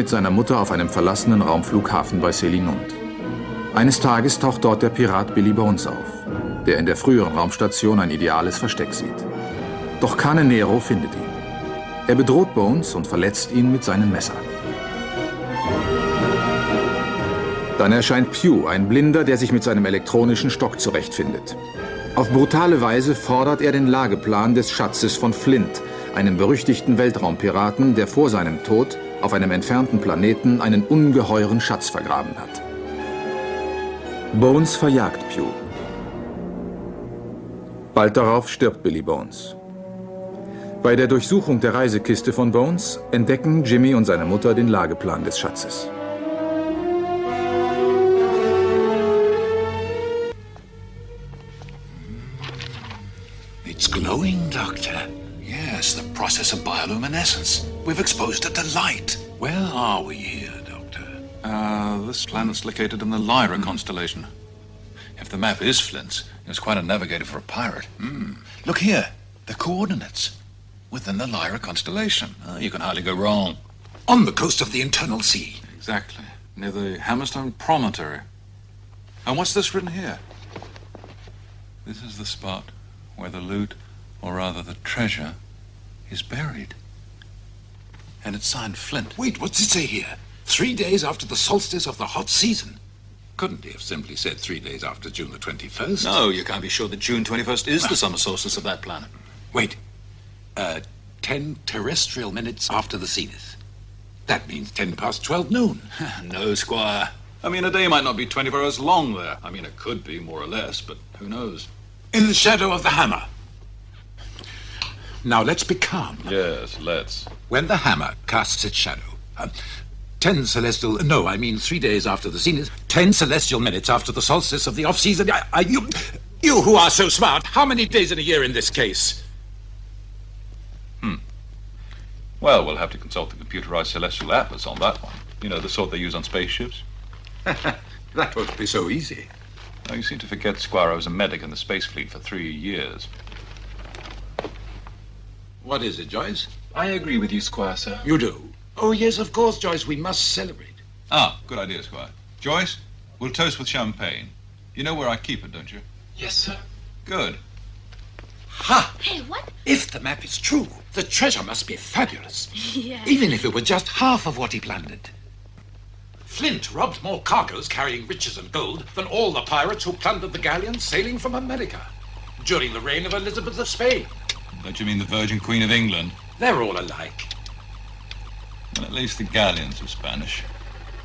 mit seiner Mutter auf einem verlassenen Raumflughafen bei Selinund. Eines Tages taucht dort der Pirat Billy Bones auf, der in der früheren Raumstation ein ideales Versteck sieht. Doch Cane Nero findet ihn. Er bedroht Bones und verletzt ihn mit seinem Messer. Dann erscheint Pew, ein Blinder, der sich mit seinem elektronischen Stock zurechtfindet. Auf brutale Weise fordert er den Lageplan des Schatzes von Flint, einem berüchtigten Weltraumpiraten, der vor seinem Tod auf einem entfernten Planeten einen ungeheuren Schatz vergraben hat. Bones verjagt Pew. Bald darauf stirbt Billy Bones. Bei der Durchsuchung der Reisekiste von Bones entdecken Jimmy und seine Mutter den Lageplan des Schatzes. It's glowing, Doctor. Yes, the process of bioluminescence. We've exposed it to light. Where are we here, Doctor? This planet's located in the Lyra constellation. If the map is Flint's, it's quite a navigator for a pirate. Look here, the coordinates. Within the Lyra constellation. You can hardly go wrong. On the coast of the internal sea. Exactly. Near the Hammerstone Promontory. And what's this written here? This is the spot where the loot, or rather the treasure, is buried. And it's signed Flint. Wait, what's it say here? 3 days after the solstice of the hot season. Couldn't he have simply said 3 days after June the 21st? No, you can't be sure that June 21st is the summer solstice of that planet. Wait. 10 terrestrial minutes after the zenith. That means 10 past 12 noon. No, Squire. I mean, a day might not be 24 hours long there. I mean, it could be, more or less, but who knows? In the shadow of the hammer. Now, let's be calm. Yes, let's. When the hammer casts its shadow, 10 celestial... No, I mean 3 days after the zenith, 10 celestial minutes after the solstice of the off-season... You who are so smart, how many days in a year in this case? Well, we'll have to consult the computerized celestial atlas on that one. You know, the sort they use on spaceships. That won't be so easy. Oh, you seem to forget, Squire, I was a medic in the space fleet for 3 years. What is it, Joyce? I agree with you, Squire, sir. You do? Oh, yes, of course, Joyce. We must celebrate. Ah, good idea, Squire. Joyce, we'll toast with champagne. You know where I keep it, don't you? Yes, sir. Good. Ha! Hey, what? If the map is true, the treasure must be fabulous. Yeah. Even if it were just half of what he plundered. Flint robbed more cargoes carrying riches and gold than all the pirates who plundered the galleons sailing from America during the reign of Elizabeth of Spain. Don't you mean the Virgin Queen of England? They're all alike. Well, at least the galleons were Spanish.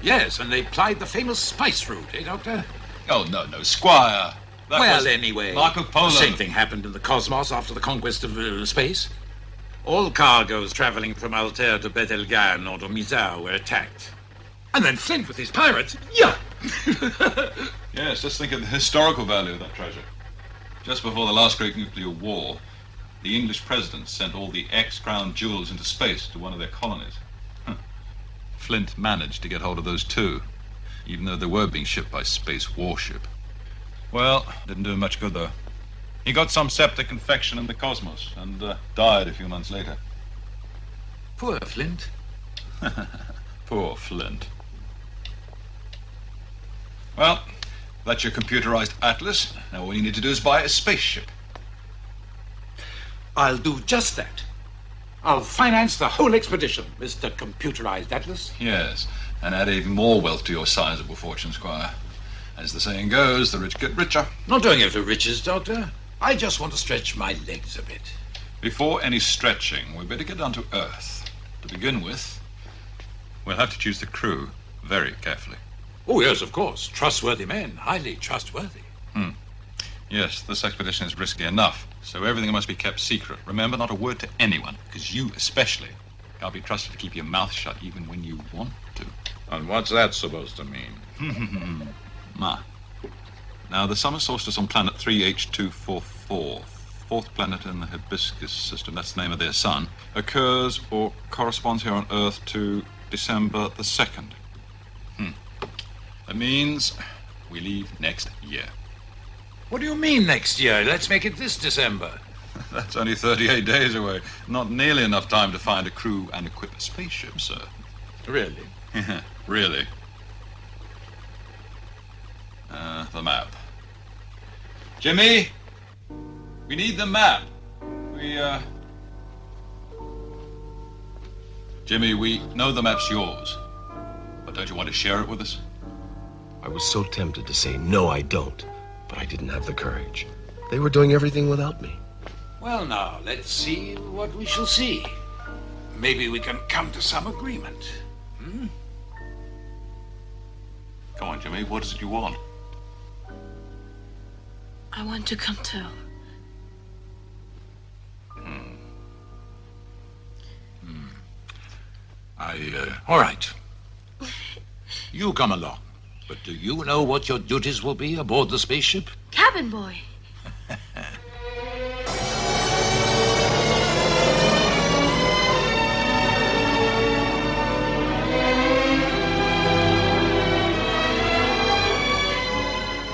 Yes, and they plied the famous spice route, eh, Doctor? Oh, no, Squire. Well, anyway, Marco Polo. The same thing happened in the cosmos after the conquest of space. All cargoes traveling from Altair to Betelgeuse or to Mizar were attacked. And then Flint with his pirates, yeah! Yes, just think of the historical value of that treasure. Just before the last great nuclear war, the English president sent all the ex-crown jewels into space to one of their colonies. Flint managed to get hold of those too, even though they were being shipped by space warship. Well, didn't do him much good, though. He got some septic infection in the cosmos and died a few months later. Poor Flint. Poor Flint. Well, that's your computerized atlas. Now all you need to do is buy a spaceship. I'll do just that. I'll finance the whole expedition, Mr. Computerized Atlas. Yes, and add even more wealth to your sizable fortune, Squire. As the saying goes, the rich get richer. Not doing it for riches, Doctor. I just want to stretch my legs a bit. Before any stretching, we better get down to Earth. To begin with, we'll have to choose the crew very carefully. Oh, yes, of course. Trustworthy men. Highly trustworthy. Yes, this expedition is risky enough, so everything must be kept secret. Remember, not a word to anyone, because you especially can't be trusted to keep your mouth shut even when you want to. And what's that supposed to mean? Now, the summer solstice on planet 3H244, fourth planet in the Hibiscus system, that's the name of their sun, occurs or corresponds here on Earth to December the 2nd. That means we leave next year. What do you mean next year? Let's make it this December. That's only 38 days away. Not nearly enough time to find a crew and equip a spaceship, sir. Really? Really? The map. Jimmy! We need the map. Jimmy, we know the map's yours. But don't you want to share it with us? I was so tempted to say, no, I don't. But I didn't have the courage. They were doing everything without me. Well, now, let's see what we shall see. Maybe we can come to some agreement. Come on, Jimmy, what is it you want? I want to come too. All right. You come along. But do you know what your duties will be aboard the spaceship? Cabin boy.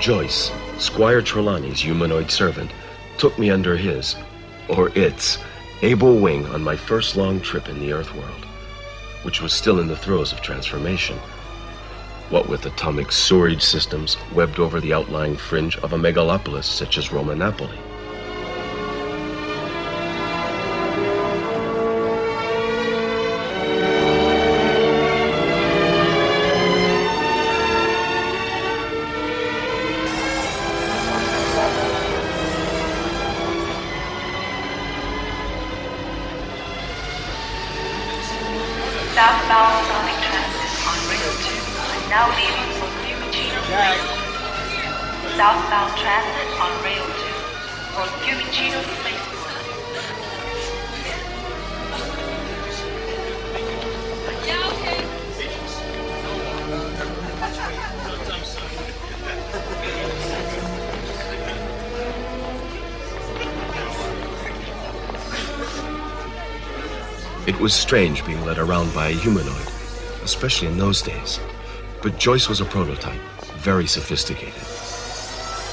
Joyce, Squire Trelawney's humanoid servant, took me under his, or its, able wing on my first long trip in the Earth world, which was still in the throes of transformation. What with atomic sewerage systems webbed over the outlying fringe of a megalopolis such as Roma Napoli. Southbound Sonic Transit on Rail 2, now leaving for Fiumicino Spaceport. Southbound Transit on Rail 2 for Fiumicino Spaceport. It was strange being led around by a humanoid, especially in those days. But Joyce was a prototype, very sophisticated.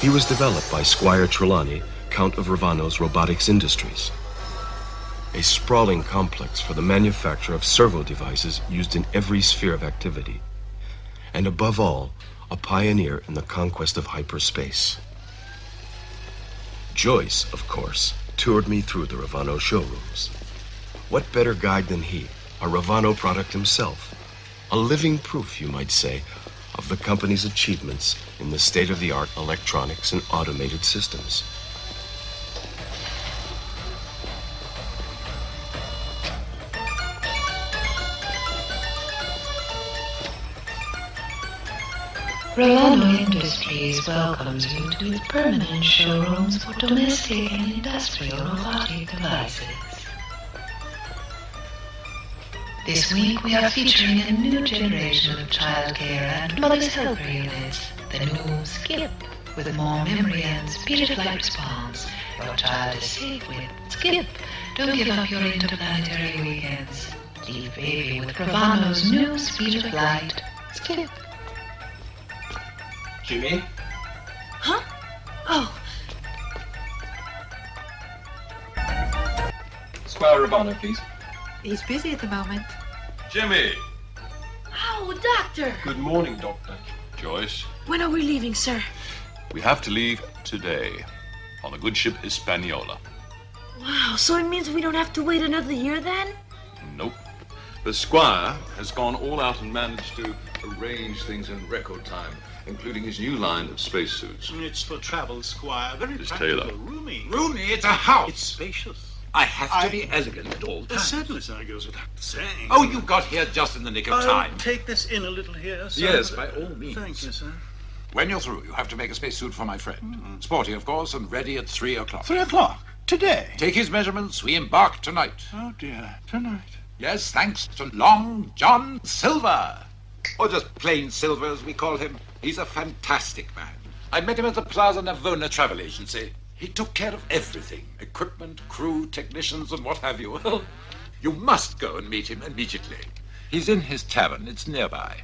He was developed by Squire Trelawney, Count of Ravano's Robotics Industries, a sprawling complex for the manufacture of servo devices used in every sphere of activity, and above all, a pioneer in the conquest of hyperspace. Joyce, of course, toured me through the Ravano showrooms. What better guide than he, a Ravano product himself, a living proof, you might say, of the company's achievements in the state-of-the-art electronics and automated systems. Ravano Industries welcomes you to its permanent showrooms for domestic and industrial robotic devices. This week we are featuring a new generation of childcare and mother's helper units, the new Skip, with more memory and speed of light response. Your child is safe with Skip. Don't give up your interplanetary weekends. Leave baby with Ravano's new speed of light, Skip. Jimmy? Huh? Oh. Squire Ravano, please. He's busy at the moment. Jimmy! Oh, Doctor! Good morning, Doctor. Joyce, When are we leaving, sir? we have to leave today on the good ship Hispaniola. Wow, so it means we don't have to wait another year then? Nope. The Squire has gone all out and managed to arrange things in record time, including his new line of spacesuits. It's for travel, Squire. Very Miss practical, Taylor. roomy. Roomy, it's a house. It's spacious. I have to be elegant at all times. Certainly, sir, goes without saying. Oh, you got here just in the nick of I'll time. take this in a little here, sir. Yes, by all means. Thank you, sir. When you're through, you have to make a spacesuit for my friend. Sporty, of course, and ready at 3 o'clock. 3 o'clock? Today? Take his measurements. We embark tonight. Oh, dear. Tonight. Yes, thanks to Long John Silver. Or just plain Silver, as we call him. He's a fantastic man. I met him at the Plaza Navona travel agency. He took care of everything. Equipment, crew, technicians, and what have you. Well, you must go and meet him immediately. He's in his tavern. It's nearby.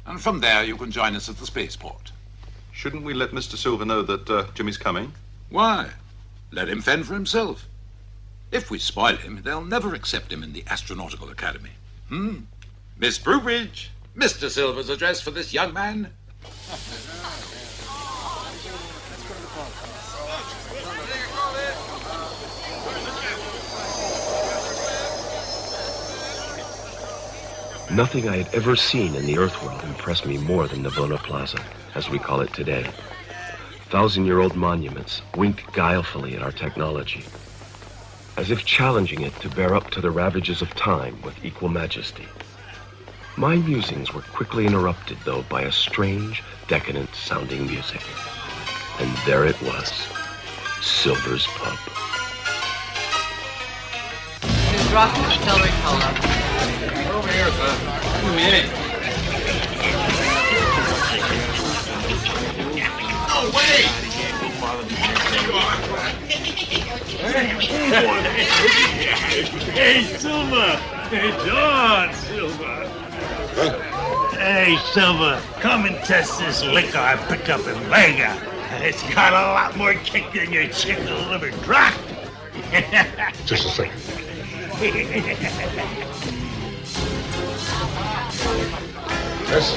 And from there, you can join us at the spaceport. Shouldn't we let Mr. Silver know that Jimmy's coming? Why? Let him fend for himself. If we spoil him, they'll never accept him in the Astronautical Academy. Miss Brewbridge, Mr. Silver's address for this young man? Nothing I had ever seen in the Earth world impressed me more than Navona Plaza, as we call it today. 1,000-year-old monuments wink guilefully at our technology, as if challenging it to bear up to the ravages of time with equal majesty. My musings were quickly interrupted, though, by a strange, decadent-sounding music. And there it was, Silver's Pub. Who's rocking the celery cola? Over here, sir. A minute. No way! Hey, Silver! Hey, John, Silver! Hey, Silver, come and test this liquor I picked up in Vega. It's got a lot more kick than your chicken liver drop. Just a second. Yes?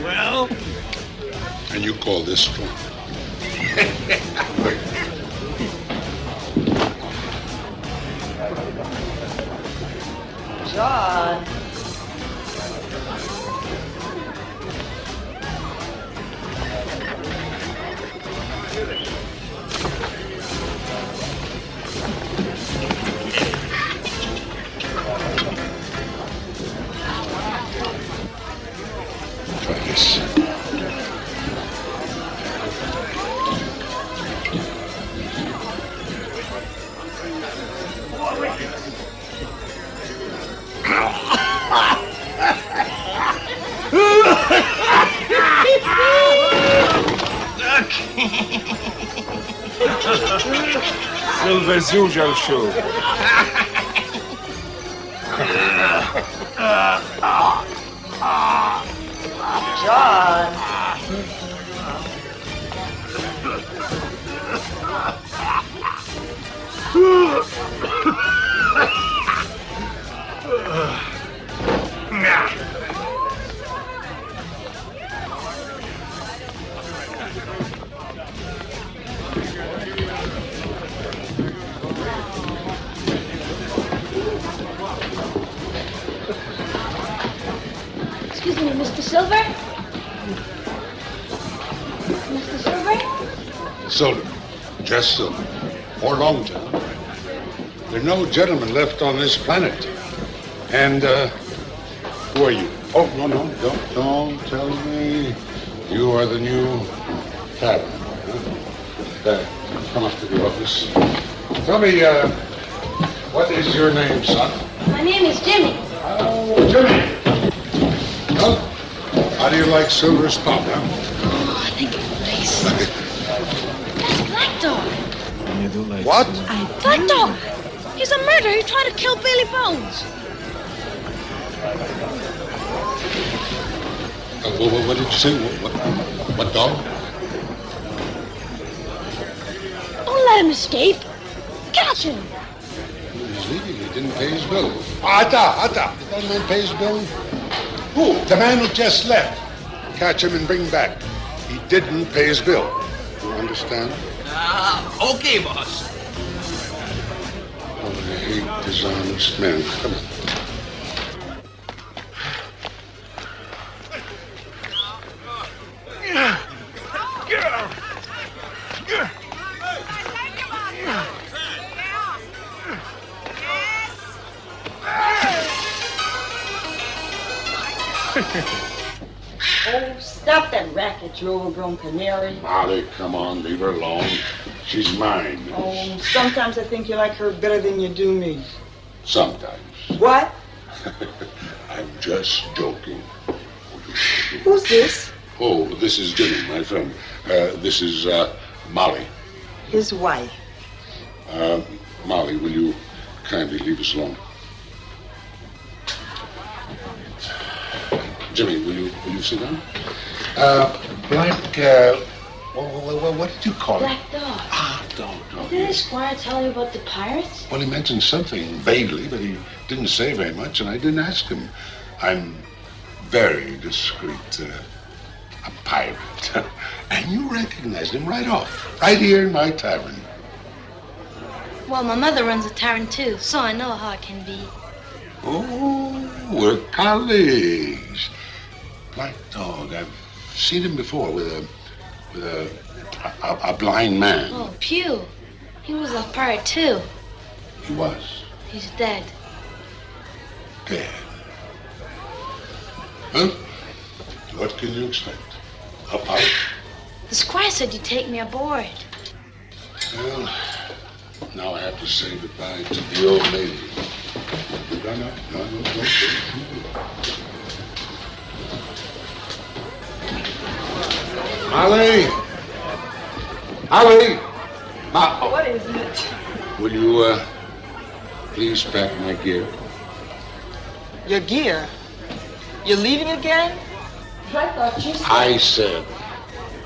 Well? And you call this strong? John. Try this. Silver's usual show. John. Excuse me, Mr. Silver? Mr. Silver? Silver. Just Silver. Or Longtown. There are no gentlemen left on this planet. And, who are you? Oh, no, don't tell me. You are the new tavern boy, huh? Come up to the office. Tell me, what is your name, son? My name is Jimmy. Oh, Jimmy. Well, how do you like Silver's Pub, huh? Oh, I think it's nice. That's Black Dog. You don't like What? Black Dog. He's a murderer. He tried to kill Billy Bones. What did you say? What dog? Don't let him escape. Catch him. He's leaving. He didn't pay his bill. Ata. Did that man pay his bill? Who? The man who just left. Catch him and bring him back. He didn't pay his bill. You understand? Okay, boss. Oh, I hate dishonest men. Come on. Oh, stop that racket, you overgrown canary. Molly, come on, leave her alone. She's mine. Oh, sometimes I think you like her better than you do me. Sometimes. What? I'm just joking. Who's this? Oh, this is Jimmy, my friend. This is Molly. His wife. Molly, will you kindly leave us alone? Jimmy, will you sit down? Black, Well, what did you call it? Black Dog. Ah, dog. Didn't the squire tell you about the pirates? Well, he mentioned something vaguely, but he didn't say very much, and I didn't ask him. I'm very discreet. A pirate. And you recognized him right off, right here in my tavern. Well, my mother runs a tavern too, so I know how it can be. Oh, we're colleagues. Black Dog. I've seen him before with a blind man. Oh, Pew. He was a pirate too. He was. He's dead. Dead. Huh? What can you expect? A pirate? The squire said you'd take me aboard. Well, now I have to say goodbye to the old lady. No. Molly! What is it? Will you, please pack my gear? Your gear? You're leaving again? I thought you said... I said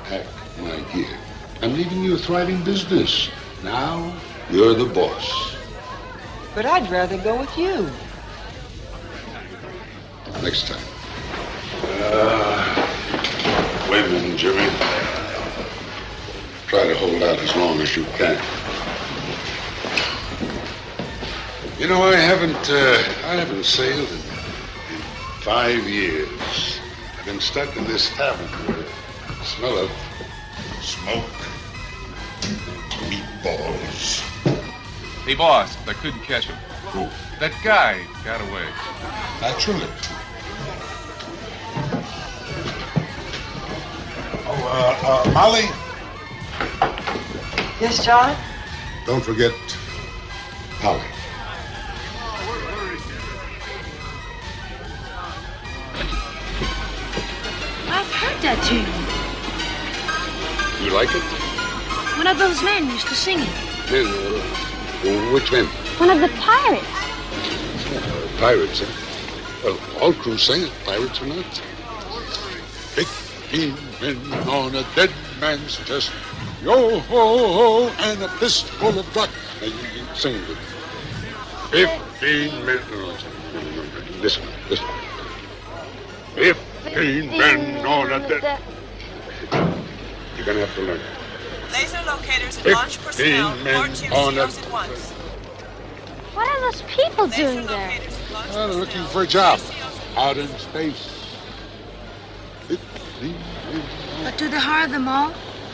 pack my gear. I'm leaving you a thriving business. Now, you're the boss. But I'd rather go with you. Next time. Women, Jimmy. Try to hold out as long as you can. You know, I haven't sailed in 5 years. I've been stuck in this tavern with the smell of smoke, meatballs. Hey, boss, I couldn't catch him. Who? That guy got away. Naturally. Molly? Yes, John? Don't forget Polly. I've heard that tune. You like it? One of those men used to sing it. Which men? One of the pirates. Pirates, huh? Well, all crews sing it, pirates or not. 15 men on a dead man's chest. Yo-ho-ho, and a fistful of duck. Now, you sing it. 15 men... Listen. 15 men on a dead... You're gonna have to learn. Laser locators and launch personnel report to your COs at once. What are those people doing there? They're looking for a job out in space. 15 men. But do they hire them all?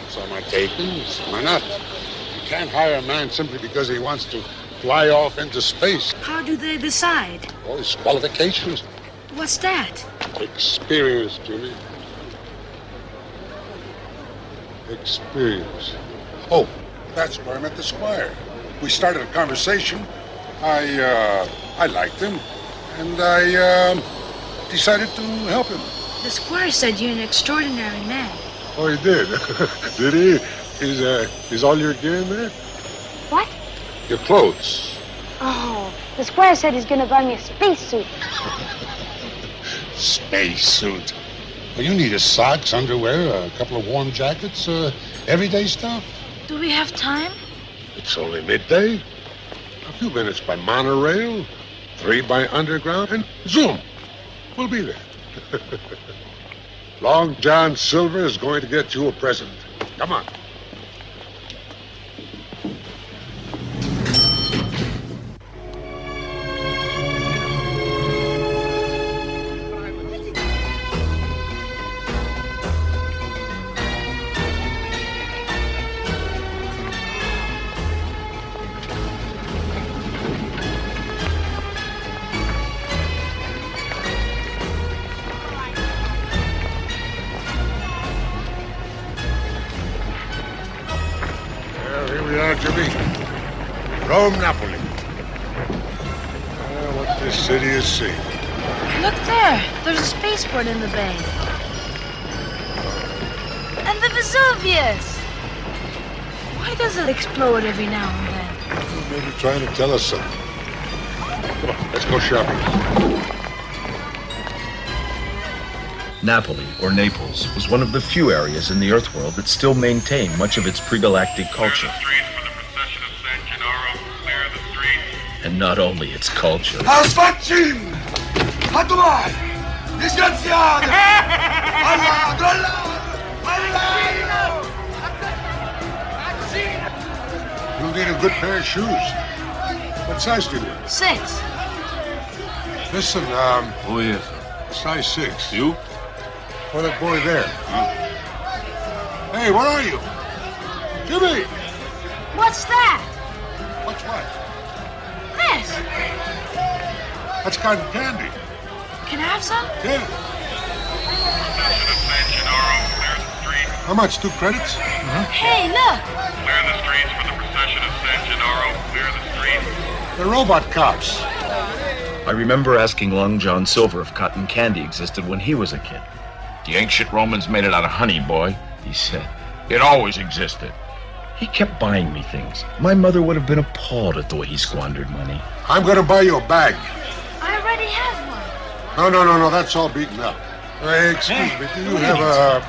Some are taken, some are not. You can't hire a man simply because he wants to fly off into space. How do they decide? All his qualifications. What's that? Experience, Jimmy. Experience. Oh, that's where I met the squire. We started a conversation. I liked him, and I decided to help him. The squire said you're an extraordinary man. Oh, he did? Did he? Is all your gear in there? What? Your clothes. Oh, the squire said he's going to buy me a spacesuit. Spacesuit. Well, you need socks, underwear, a couple of warm jackets, everyday stuff. Do we have time? It's only midday. A few minutes by monorail, 3 by underground, and zoom. We'll be there. Long John Silver is going to get you a present. Come on. Jimmy. Rome, Napoli. What this city is seeing. Look there. There's a spaceport in the bay. And the Vesuvius. Why does it explode every now and then? Maybe trying to tell us something. Come on, let's go shopping. Napoli, or Naples, was one of the few areas in the Earth world that still maintained much of its pre-galactic culture. And not only its culture. You'll need a good pair of shoes. What size do you wear? 6. Listen, Oh, yes, size 6. You? For that boy there. Hey, what are you? Jimmy! What's that? What's what? This. That's cotton candy. Can I have some? Yeah. How much? 2 credits? Hey, look. Clear the streets for the procession of San Gennaro. Clear the streets. The robot cops. I remember asking Long John Silver if cotton candy existed when he was a kid. The ancient Romans made it out of honey, boy. He said. It always existed. He kept buying me things. My mother would have been appalled at the way he squandered money. I'm gonna buy you a bag. I already have one. No, that's all beaten up. Excuse me, do you have a...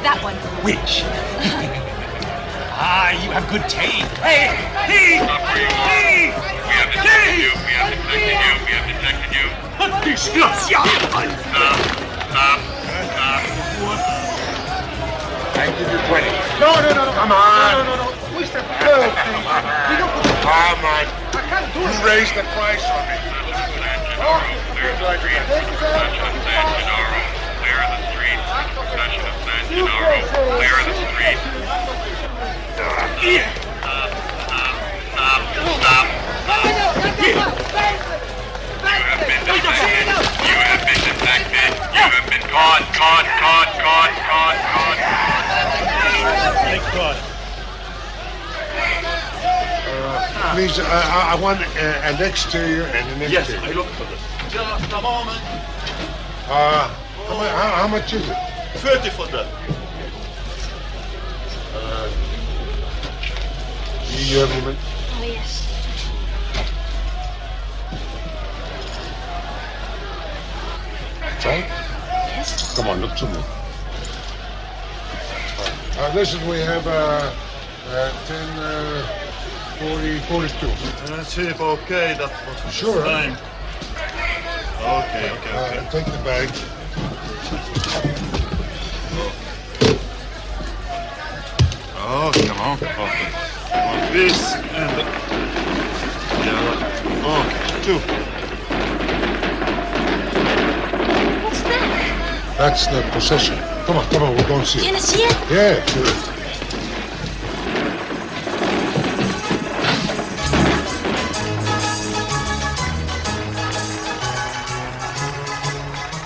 That one. Which? You have good taste. Hey! Hey! Hey! We have detected you. We have detected you. We have detected you. Disgraziato! Stop. I give you 20. No. Come on. No. We step back. Come on. I can't do it. You raised the price on me. Clear the streets for the procession of San Gennaro. Clear the streets for the procession of San Gennaro. Clear the streets. Stop. You have been detected. You have been detected. You have been caught. Thank God. Please, I want an exterior and an interior. Yes, I look for this. Just a moment. How much is it? 30 for that. You have a moment? Oh, yes. Right? Yes. Come on, look to me. Listen, we have 10, 40, 42. Cheap, okay, that was Sure. fine. Okay. Take the bag. Oh, come on. Okay. Like this and... Okay, 2. What's that? That's the procession. Come on, we'll go and see it. Can I see it? Yeah, sure.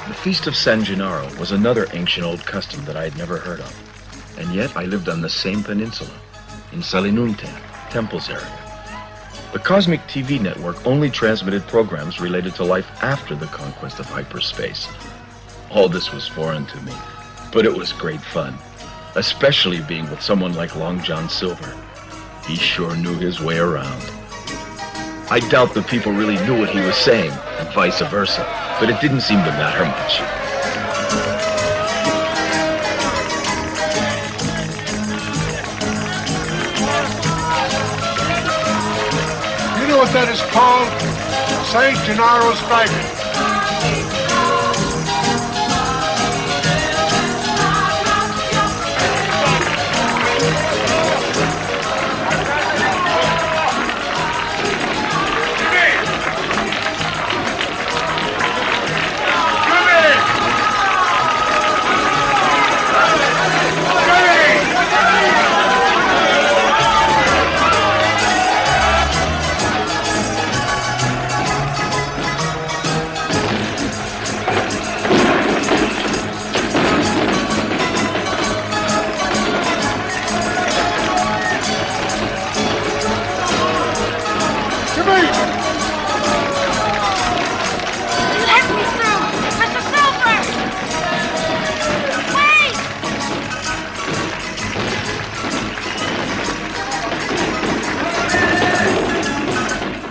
The Feast of San Gennaro was another ancient old custom that I had never heard of. And yet I lived on the same peninsula, in Salinunte, Temple's area. The Cosmic TV network only transmitted programs related to life after the conquest of hyperspace. All this was foreign to me, but it was great fun, especially being with someone like Long John Silver. He sure knew his way around. I doubt the people really knew what he was saying, and vice versa, but it didn't seem to matter much. You know what that is called? St. Gennaro's Driving.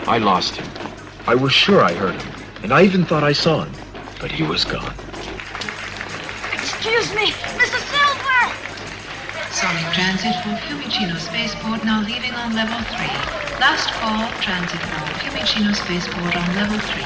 I lost him. I was sure I heard him, and I even thought I saw him. but he was gone. Excuse me, Mr. Silver! Sonic transit for Fiumicino Spaceport now leaving on level 3. Last call, transit for Fiumicino Spaceport on level 3.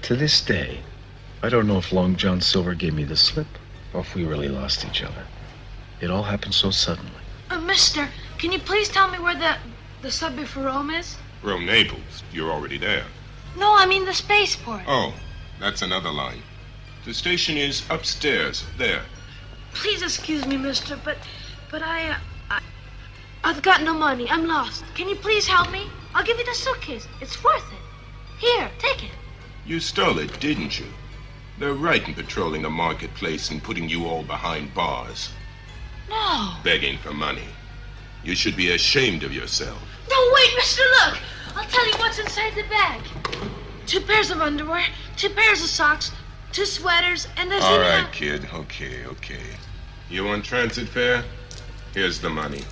To this day, I don't know if Long John Silver gave me the slip or if we really lost each other. It all happened so suddenly. Mister, can you please tell me where the subway for Rome is? Rome, Naples. You're already there. No, I mean the spaceport. Oh, that's another line. The station is upstairs, there. Please excuse me, mister, but I've got no money. I'm lost. Can you please help me? I'll give you the suitcase. It's worth it. Here, take it. You stole it, didn't you? They're right in patrolling the marketplace and putting you all behind bars. No. Begging for money. You should be ashamed of yourself. No, wait, mister, look. I'll tell you what's inside the bag. 2 pairs of underwear, 2 pairs of socks, 2 sweaters, and there's All right, kid. Okay. You want transit fare? Here's the money.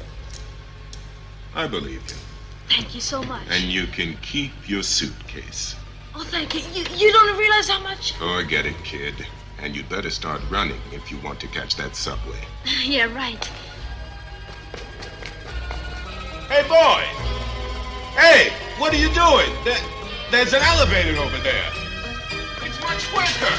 I believe you. Thank you so much. And you can keep your suitcase. Oh, thank you. You don't realize how much? Forget it, kid. And you'd better start running if you want to catch that subway. Yeah, right. Hey, boy! Hey, what are you doing? There's an elevator over there. It's much quicker.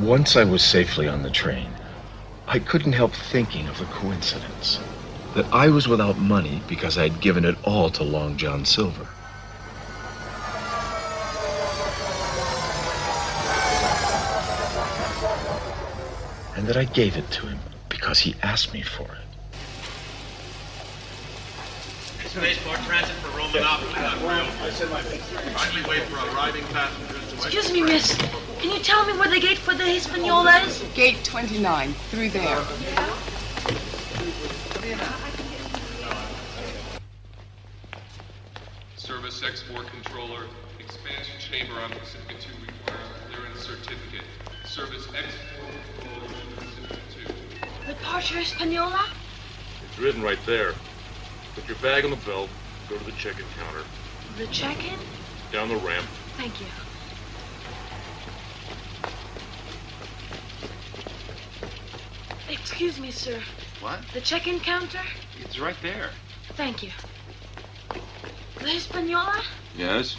Once I was safely on the train, I couldn't help thinking of the coincidence that I was without money because I had given it all to Long John Silver. And that I gave it to him because he asked me for it. Spaceport transit for Romanopolis on rail. Kindly wait for arriving passengers to... Excuse me, miss. Can you tell me where the gate for the Hispaniola is? Gate 29, through there. Service export controller. Expansion chamber on Pacifica 2 requires clearance certificate. Service export controller to Pacifica 2. Departure Hispaniola? It's written right there. Put your bag on the belt, go to the check-in counter. The check-in? Down the ramp. Thank you. Excuse me, sir. What? The check-in counter? It's right there. Thank you. The Hispaniola? Yes?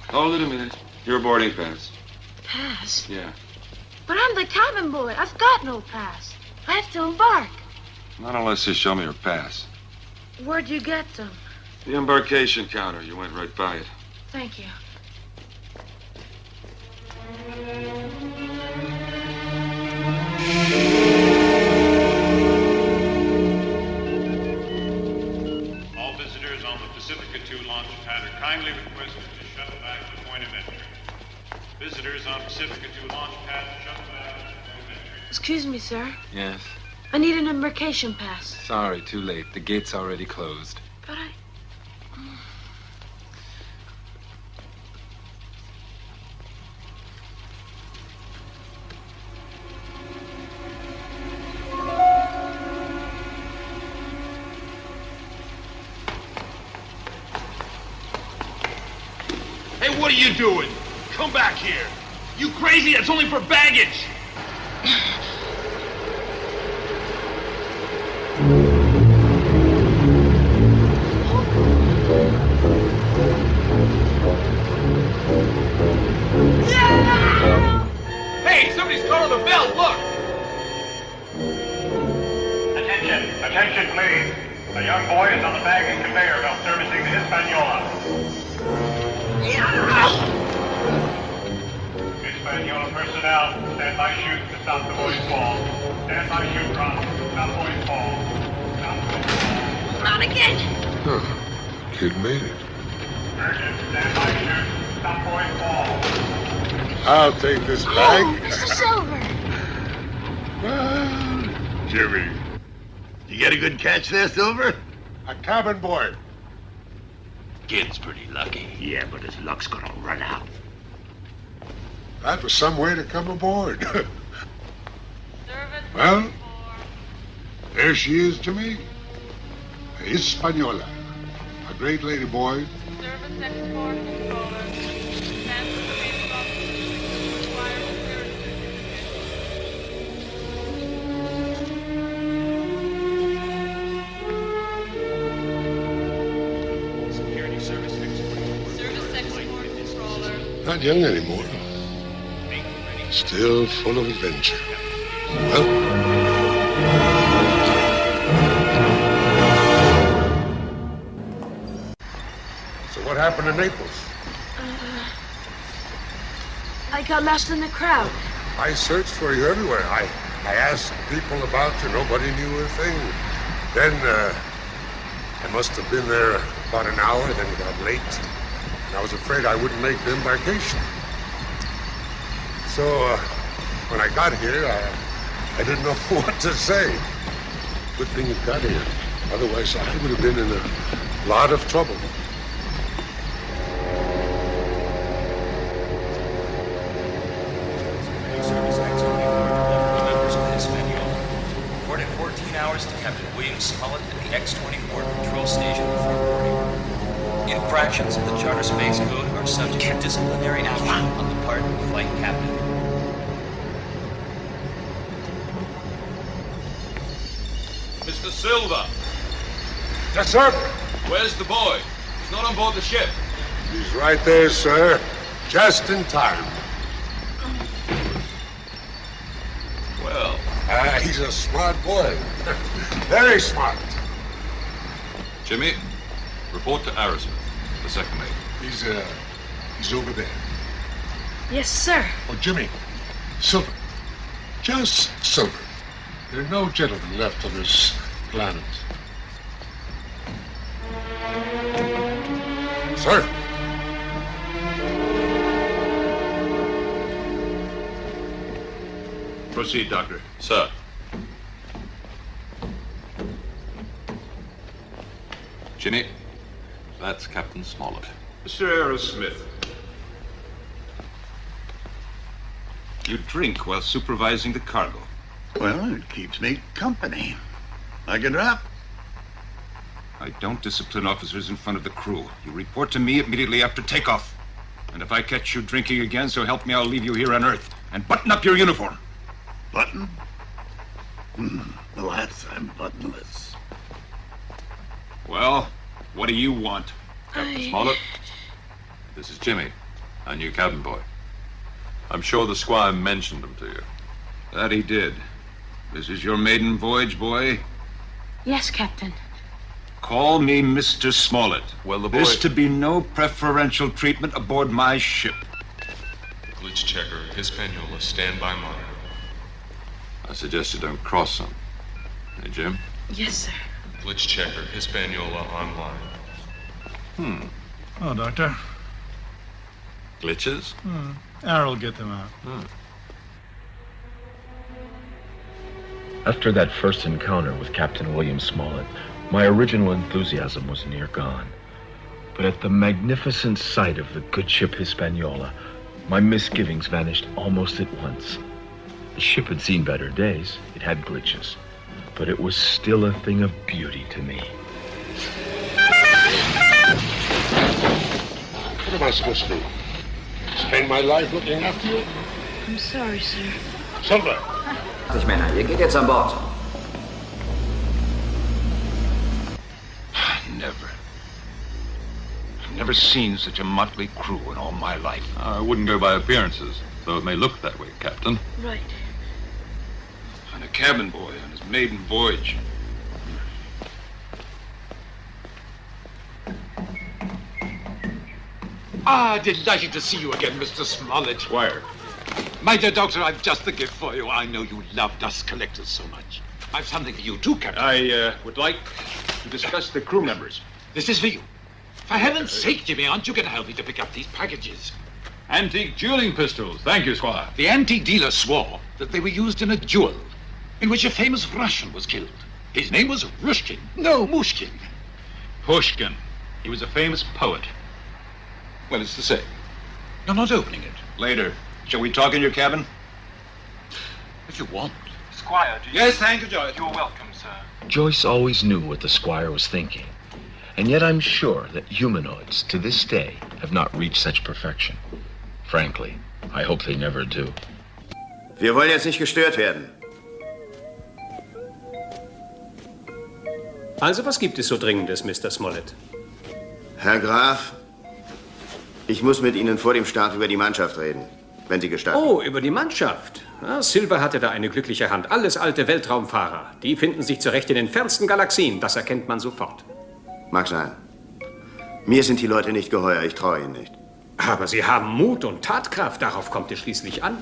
Hold it a minute. Your boarding pass. Pass? Yeah. But I'm the cabin boy. I've got no pass. I have to embark. Not unless you show me your pass. Where'd you get them? The embarkation counter. You went right by it. Thank you. All visitors on the Pacifica 2 launch pad are kindly requested to shuttle back to the point of entry. Visitors on Pacifica 2 launch pad shuttle back to the point of entry. Excuse me, sir. Yes. I need an embarkation pass. Sorry, too late. The gate's already closed. But I... Hey, what are you doing? Come back here. You crazy? That's only for baggage. He's going to the belt, look! Attention, please. A young boy is on the bag and conveyor belt servicing the Hispaniola. Hispaniola personnel, stand by shoot to stop the boy's fall. Stand by shoot, Ron. Stop boy's fall. Stop boy's fall. Not again. Huh. Kid made it. Urgent, stand by shoot. Stop boy's fall. I'll take this bag. Oh, Mr. Silver. Jimmy. You get a good catch there, Silver? A cabin boy. Kid's pretty lucky. Yeah, but his luck's gonna run out. That was some way to come aboard. Well, there she is to me. A Hispaniola. A great lady, boy. Service export controller. Transfer the base office. Require security certificate. Security service export. Service export controller. Not young anymore. Still full of adventure. Well, so what happened in Naples? I got lost in the crowd. I searched for you everywhere. I asked people about you. Nobody knew a thing. Then I must have been there about an hour, then it got late. And I was afraid I wouldn't make the embarkation. So when I got here, I didn't know what to say. Good thing you got here. Otherwise, I would have been in a lot of trouble. Service members of the Hispaniola. Reported 14 hours to Captain William Smollett at the X-24 Control Station before boarding. Infractions of the Charter Space Code are subject to disciplinary action on the part of the flight captain. Mr. Silver. Yes, sir. Where's the boy? He's not on board the ship. He's right there, sir. Just in time. Well. He's a smart boy. Very smart. Jimmy, report to Aerosmith, the second mate. He's over there. Yes, sir. Oh, Jimmy. Silver. Just Silver. There are no gentlemen left on this planet. Sir. Proceed, Doctor. Sir. Jimmy, that's Captain Smollett. Mr. Aerosmith. You drink while supervising the cargo. Well, it keeps me company. Like a drop? I don't discipline officers in front of the crew. You report to me immediately after takeoff. And if I catch you drinking again, so help me, I'll leave you here on Earth. And button up your uniform. Button? Alas, I'm buttonless. Well, what do you want, Captain Smollett? This is Jimmy, our new cabin boy. I'm sure the squire mentioned him to you. That he did. This is your maiden voyage, boy? Yes, Captain. Call me Mr. Smollett. Well, the boy... There's to be no preferential treatment aboard my ship. Glitch checker, Hispaniola, standby monitor. I suggest you don't cross them. Hey, Jim? Yes, sir. Glitch checker, Hispaniola online. Oh, Doctor. Glitches? Arrow'll get them out. After that first encounter with Captain William Smollett, my original enthusiasm was near gone. But at the magnificent sight of the good ship Hispaniola, my misgivings vanished almost at once. The ship had seen better days. It had glitches. But it was still a thing of beauty to me. What am I supposed to do? Spend my life looking after you? I'm sorry, sir. Silver! Männer, ihr geht jetzt an Bord. I've never seen such a motley crew in all my life. I wouldn't go by appearances. though it may look that way, Captain. Right. And a cabin boy on his maiden voyage. Ah, delighted to see you again, Mr. Smollett. Squire. My dear doctor, I've just the gift for you. I know you love dust collectors so much. I've something for you too, Captain. I would like to discuss the crew members. This is for you. For heaven's sake, Jimmy, aren't you going to help me to pick up these packages? Antique dueling pistols. Thank you, Squire. The antique dealer swore that they were used in a duel in which a famous Russian was killed. His name was Rushkin. No, Mushkin. Pushkin. He was a famous poet. Well, it's the same. You're not opening it. Later. Shall we talk in your cabin? If you want. Squire, do you... Yes, thank you, Joyce. You're welcome, sir. Joyce always knew what the Squire was thinking. And yet I'm sure that humanoids, to this day, have not reached such perfection. Frankly, I hope they never do. Wir wollen jetzt nicht gestört werden. Also, was gibt es so Dringendes, Mr. Smollett? Herr Graf, ich muss mit Ihnen vor dem Start über die Mannschaft reden, wenn Sie gestatten. Oh, über die Mannschaft. Ja, Silver hatte da eine glückliche Hand. Alles alte Weltraumfahrer. Die finden sich zurecht in den fernsten Galaxien. Das erkennt man sofort. Mag sein. Mir sind die Leute nicht geheuer. Ich traue ihnen nicht. Aber sie haben Mut und Tatkraft. Darauf kommt es schließlich an.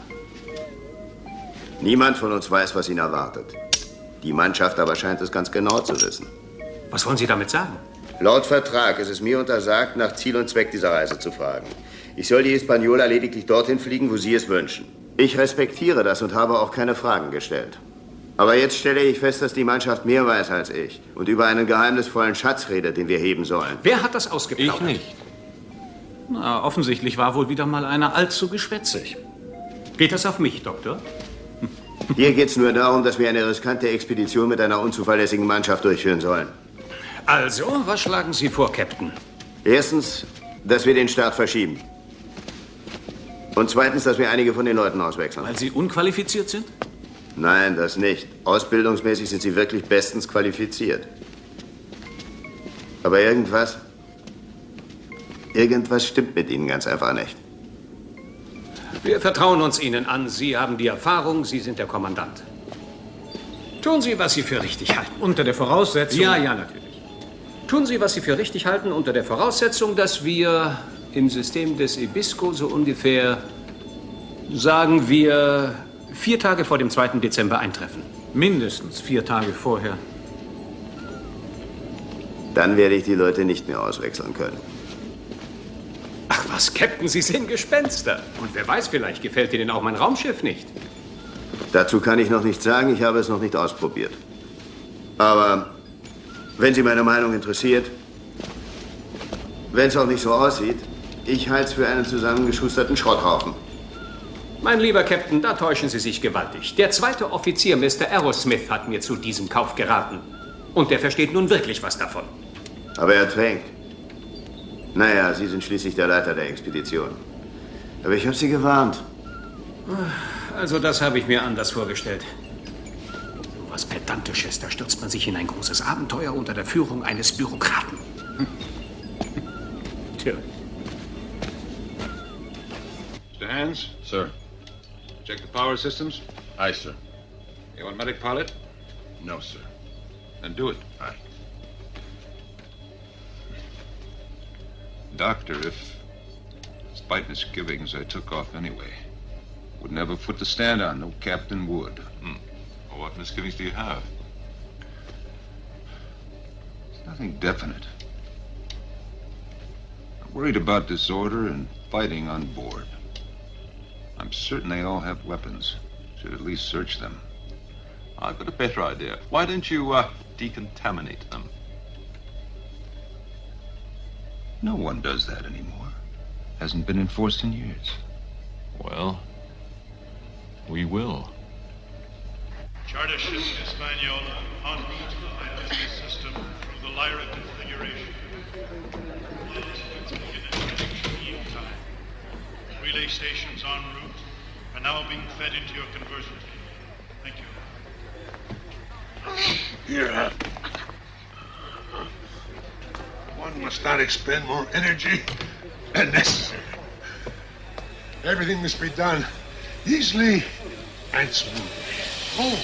Niemand von uns weiß, was ihn erwartet. Die Mannschaft aber scheint es ganz genau zu wissen. Was wollen Sie damit sagen? Laut Vertrag ist es mir untersagt, nach Ziel und Zweck dieser Reise zu fragen. Ich soll die Hispaniola lediglich dorthin fliegen, wo Sie es wünschen. Ich respektiere das und habe auch keine Fragen gestellt. Aber jetzt stelle ich fest, dass die Mannschaft mehr weiß als ich und über einen geheimnisvollen Schatz redet, den wir heben sollen. Wer hat das ausgeplaudert? Ich nicht. Na, offensichtlich war wohl wieder mal einer allzu geschwätzig. Geht das auf mich, Doktor? Hier geht es nur darum, dass wir eine riskante Expedition mit einer unzuverlässigen Mannschaft durchführen sollen. Also, was schlagen Sie vor, Captain? Erstens, dass wir den Start verschieben. Und zweitens, dass wir einige von den Leuten auswechseln. Weil sie unqualifiziert sind? Nein, das nicht. Ausbildungsmäßig sind sie wirklich bestens qualifiziert. Aber irgendwas stimmt mit ihnen ganz einfach nicht. Wir vertrauen uns Ihnen an. Sie haben die Erfahrung, Sie sind der Kommandant. Tun Sie, was Sie für richtig halten. Unter der Voraussetzung... Ja, natürlich. Tun Sie, was Sie für richtig halten, unter der Voraussetzung, dass wir im System des Ibisco so ungefähr, sagen wir, 4 Tage vor dem 2. Dezember eintreffen. Mindestens 4 Tage vorher. Dann werde ich die Leute nicht mehr auswechseln können. Ach was, Captain, Sie sind Gespenster. Und wer weiß, vielleicht gefällt Ihnen auch mein Raumschiff nicht. Dazu kann ich noch nichts sagen, ich habe es noch nicht ausprobiert. Aber wenn Sie meine Meinung interessiert, wenn es auch nicht so aussieht, ich halte es für einen zusammengeschusterten Schrotthaufen. Mein lieber Captain, da täuschen Sie sich gewaltig. Der 2. Offizier, Mr. Aerosmith, hat mir zu diesem Kauf geraten. Und der versteht nun wirklich was davon. Aber er drängt. Naja, Sie sind schließlich der Leiter der Expedition. Aber ich habe Sie gewarnt. Also das habe ich mir anders vorgestellt. So was Pedantisches, da stürzt man sich in ein großes Abenteuer unter der Führung eines Bürokraten. Tja. Mr. Hands? Sir. Check the power systems? Aye, sir. You want medic pilot? No, sir. Then do it. Aye. Doctor, if, despite misgivings, I took off anyway, wouldn't have a foot to stand on. No captain would. Well, what misgivings do you have? It's nothing definite. I'm worried about disorder and fighting on board. I'm certain they all have weapons. Should at least search them. I've got a better idea. Why don't you decontaminate them? No one does that anymore. Hasn't been enforced in years. Well, we will. Charter ship Hispaniola en route to the high-density system through the Lyra configuration. Time. Relay stations en route are now being fed into your conversion tape. Thank you. Here, one must not expend more energy than necessary. Everything must be done Easily and smoothly. Oh,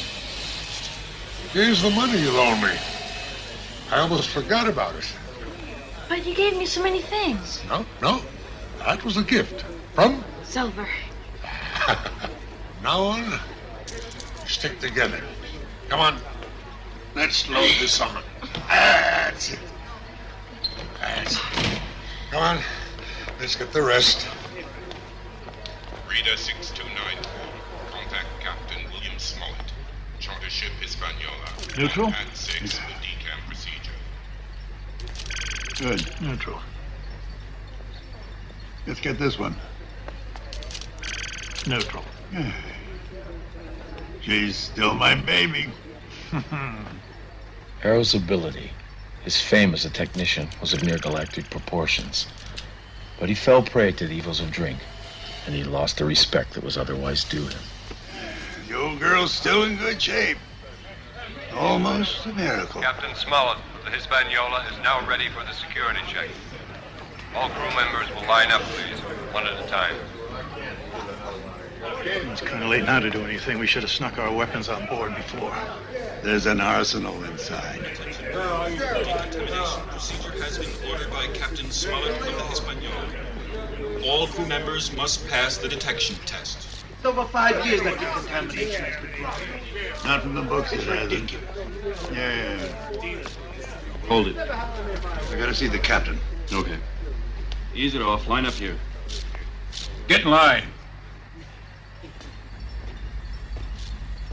here's the money you loaned me. I almost forgot about it. But you gave me so many things. No. That was a gift. From? Silver. Now on, stick together. Come on. Let's load this on. That's it. Come on. Let's get the rest. Reader 6294. Contact Captain William Smollett. Charter ship Hispaniola. Neutral? At 6 for decam procedure. Good. Neutral. Let's get this one. Neutral. She's still my baby. Arrow's ability, his fame as a technician, was of near galactic proportions. But he fell prey to the evils of drink, and he lost the respect that was otherwise due him. The old girl's still in good shape. Almost a miracle. Captain Smollett of the Hispaniola is now ready for the security check. All crew members will line up, please, one at a time. It's kind of late now to do anything. We should have snuck our weapons on board before. There's an arsenal inside. Decontamination procedure has been ordered by Captain Smollett of the Hispaniola. All crew members must pass the detection test. It's over 5 years that decontamination has been wrong. Not from the books, it hasn't. Yeah. Hold it. I gotta see the captain. Okay. Ease it off. Line up here. Get in line.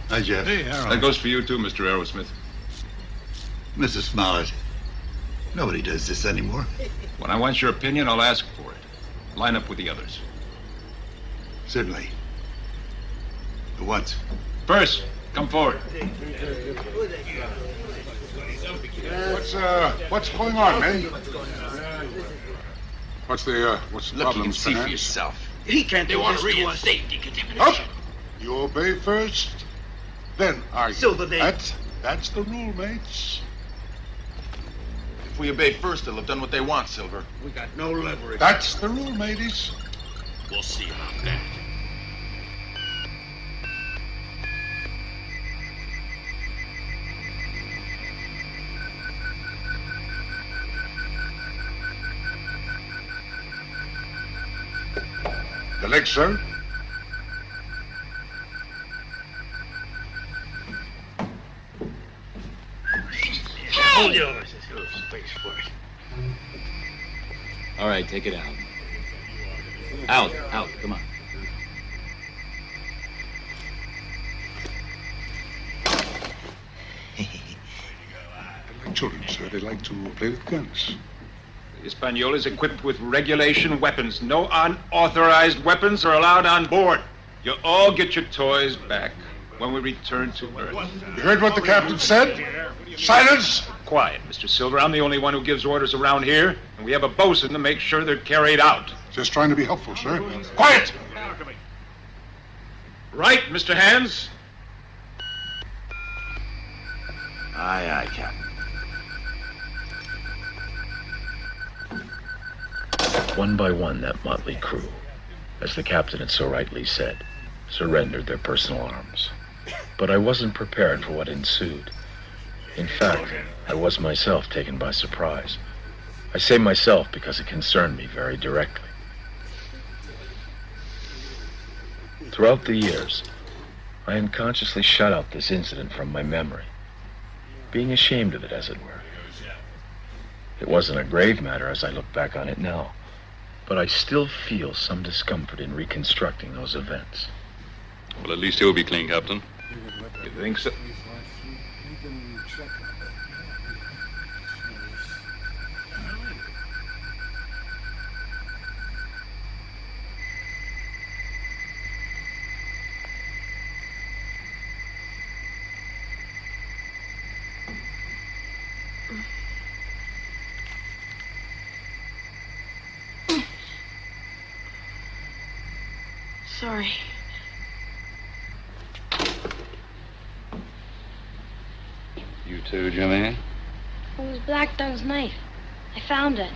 Hi, Jeff. Hey, Harold. That goes for you too, Mr. Aerosmith. Mrs. Smollett. Nobody does this anymore. When I want your opinion, I'll ask for it. Line up with the others. Certainly. At once. First, come forward. What's going on, man? What's the problem, See for Fernand? yourself. He can't do this to us. Up! You obey first, then argue. Silver, they... That's the rule, mates. If we obey first, they'll have done what they want, Silver. We got no leverage. That's the rule, mateys. We'll see about that. The legs, sir. Hold your horses. A little space for it. All right, take it out. Out, come on. They're like children, sir. They like to play with guns. The Hispaniola is equipped with regulation weapons. No unauthorized weapons are allowed on board. You'll all get your toys back when we return to Earth. You heard what the captain said? Silence! Quiet, Mr. Silver. I'm the only one who gives orders around here, and we have a bosun to make sure they're carried out. Just trying to be helpful, sir. Quiet! Right, Mr. Hands? Aye, Captain. One by one, that motley crew, as the captain had so rightly said, surrendered their personal arms. But I wasn't prepared for what ensued. In fact, I was myself taken by surprise. I say myself because it concerned me very directly. Throughout the years, I unconsciously shut out this incident from my memory, being ashamed of it, as it were. It wasn't a grave matter as I look back on it now, but I still feel some discomfort in reconstructing those events. Well, at least he'll be clean, Captain. You think so? Sorry. You too, Jimmy? It was Black Duck's knife. I found it.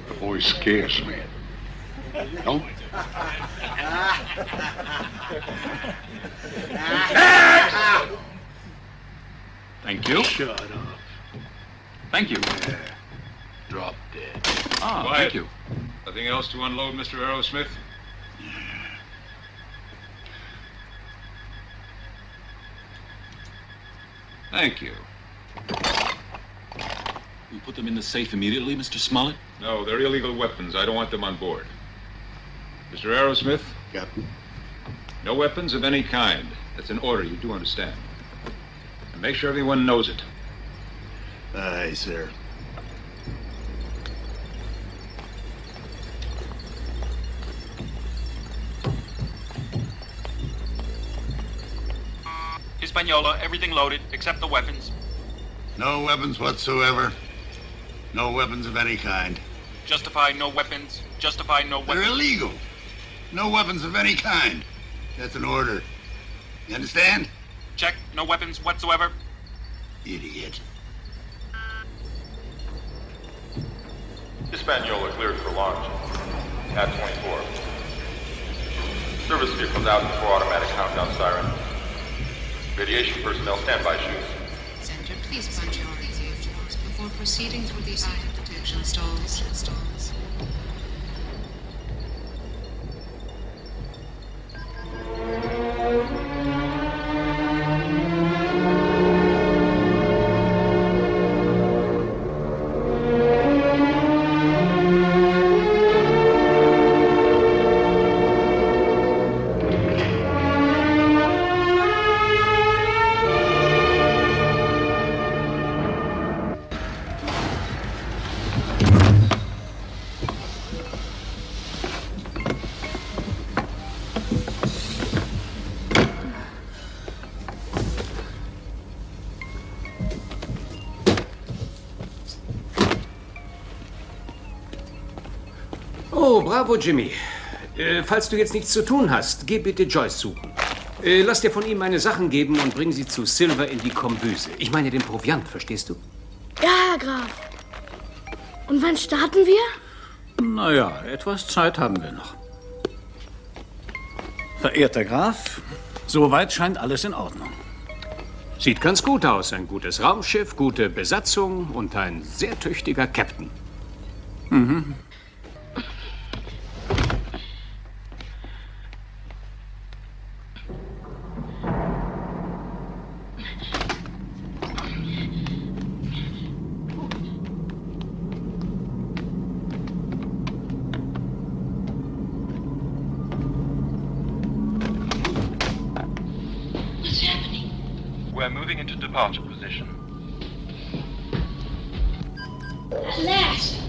The boy scares me. No? Thank you. Shut up. Thank you. Yeah. Drop dead. Ah, Quiet. thank you. Nothing else to unload, Mr. Aerosmith? Thank you. You put them in the safe immediately, Mr. Smollett? No, they're illegal weapons. I don't want them on board. Mr. Aerosmith? Captain? No weapons of any kind. That's an order, you do understand. And make sure everyone knows it. Aye, sir. Hispaniola, everything loaded, except the weapons. No weapons whatsoever. No weapons of any kind. Justify no weapons. Justify no weapons. They're illegal. No weapons of any kind. That's an order. You understand? Check, no weapons whatsoever. Idiot. Hispaniola cleared for launch. At 24. Service vehicles out before automatic countdown siren. Radiation personnel standby shoes. Center, please punch your radios before proceeding through the item detection stalls. Oh, bravo, Jimmy. Falls du jetzt nichts zu tun hast, geh bitte Joyce suchen. Lass dir von ihm meine Sachen geben und bring sie zu Silver in die Kombüse. Ich meine den Proviant, verstehst du? Ja, Herr Graf. Und wann starten wir? Naja, etwas Zeit haben wir noch. Verehrter Graf, soweit scheint alles in Ordnung. Sieht ganz gut aus. Ein gutes Raumschiff, gute Besatzung und ein sehr tüchtiger Captain. Mhm. What's happening? We're moving into departure position. At last.